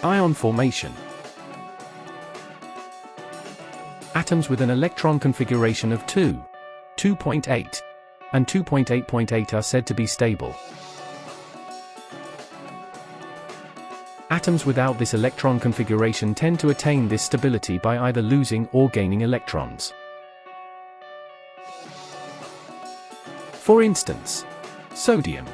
Ion formation. Atoms with an electron configuration of 2, 2.8, and 2.8.8 are said to be stable. Atoms without this electron configuration tend to attain this stability by either losing or gaining electrons. For instance, sodium,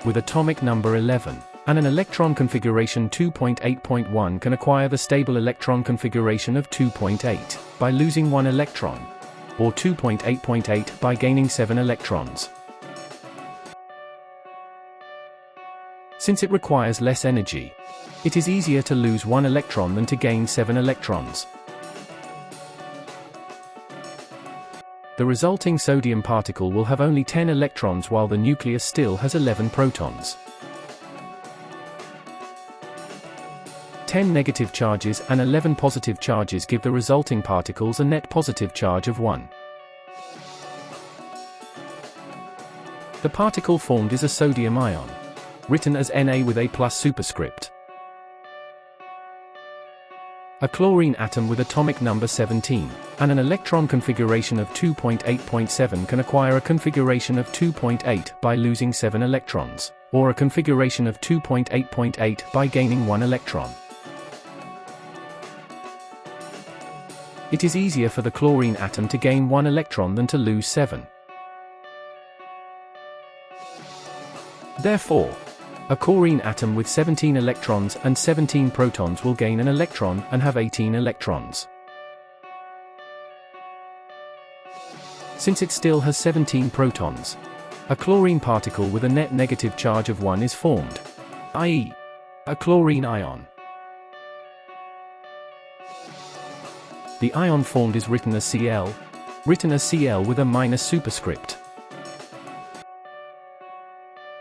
with atomic number 11, and an electron configuration 2.8.1 can acquire the stable electron configuration of 2.8 by losing 1 electron, or 2.8.8 by gaining 7 electrons. Since it requires less energy, it is easier to lose 1 electron than to gain 7 electrons. The resulting sodium particle will have only 10 electrons while the nucleus still has 11 protons. 10 negative charges and 11 positive charges give the resulting particles a net positive charge of 1. The particle formed is a sodium ion, written as Na with A plus superscript. A chlorine atom with atomic number 17, and an electron configuration of 2.8.7 can acquire a configuration of 2.8 by losing 7 electrons, or a configuration of 2.8.8 by gaining 1 electron. It is easier for the chlorine atom to gain 1 electron than to lose 7. Therefore, a chlorine atom with 17 electrons and 17 protons will gain an electron and have 18 electrons. Since it still has 17 protons, a chlorine particle with a net negative charge of 1 is formed, i.e., a chlorine ion. The ion formed is written as Cl, with a minus superscript.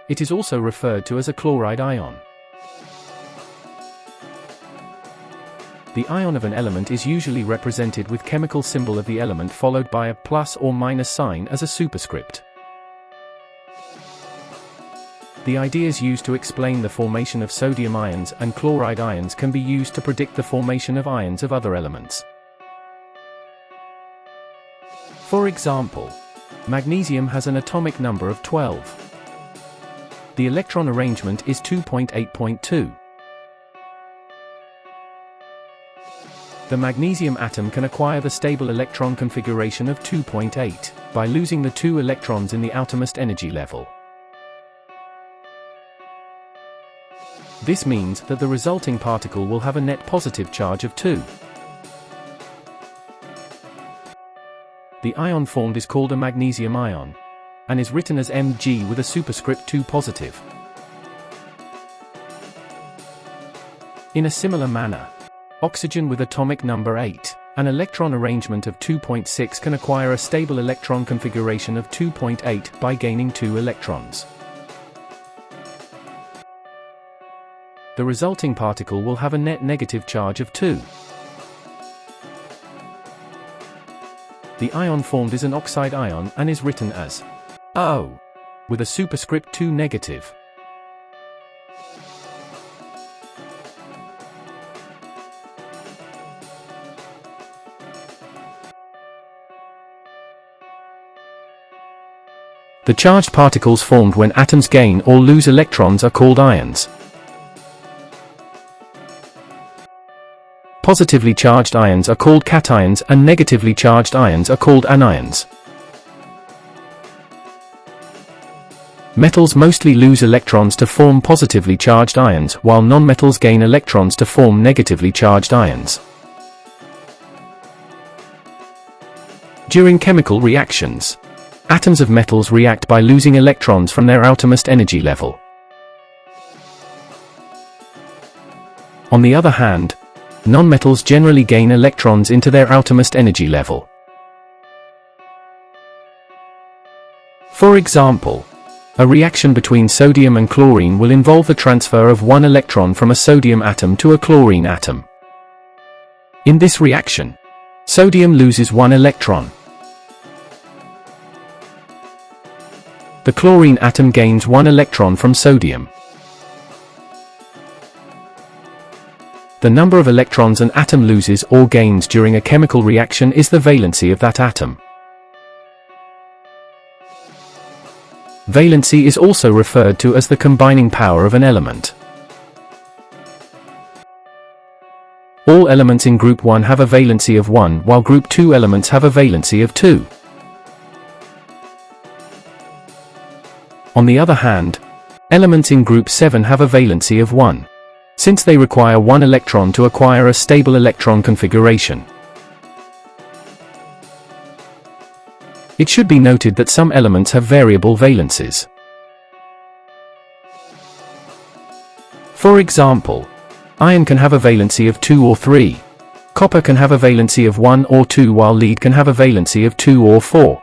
It is also referred to as a chloride ion. The ion of an element is usually represented with chemical symbol of the element followed by a plus or minus sign as a superscript. The ideas used to explain the formation of sodium ions and chloride ions can be used to predict the formation of ions of other elements. For example, magnesium has an atomic number of 12. The electron arrangement is 2.8.2. The magnesium atom can acquire the stable electron configuration of 2.8 by losing the 2 electrons in the outermost energy level. This means that the resulting particle will have a net positive charge of 2. The ion formed is called a magnesium ion, and is written as Mg with a superscript 2 positive. In a similar manner, oxygen with atomic number 8, an electron arrangement of 2.6 can acquire a stable electron configuration of 2.8 by gaining 2 electrons. The resulting particle will have a net negative charge of 2. The ion formed is an oxide ion and is written as O, with a superscript 2 negative. The charged particles formed when atoms gain or lose electrons are called ions. Positively charged ions are called cations and negatively charged ions are called anions. Metals mostly lose electrons to form positively charged ions, while nonmetals gain electrons to form negatively charged ions. During chemical reactions, atoms of metals react by losing electrons from their outermost energy level. On the other hand, nonmetals generally gain electrons into their outermost energy level. For example, a reaction between sodium and chlorine will involve the transfer of 1 electron from a sodium atom to a chlorine atom. In this reaction, sodium loses 1 electron. The chlorine atom gains 1 electron from sodium. The number of electrons an atom loses or gains during a chemical reaction is the valency of that atom. Valency is also referred to as the combining power of an element. All elements in group 1 have a valency of 1, while group 2 elements have a valency of 2. On the other hand, elements in group 7 have a valency of 1, since they require 1 electron to acquire a stable electron configuration. It should be noted that some elements have variable valencies. For example, iron can have a valency of 2 or 3. Copper can have a valency of 1 or 2, while lead can have a valency of 2 or 4.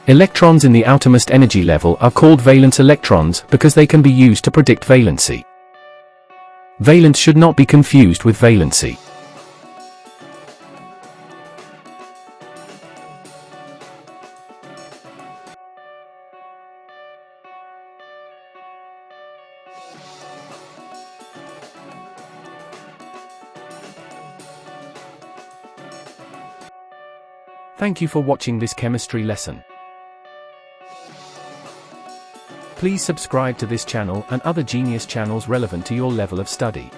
Electrons in the outermost energy level are called valence electrons because they can be used to predict valency. Valence should not be confused with valency. Thank you for watching this chemistry lesson. Please subscribe to this channel and other Genius channels relevant to your level of study.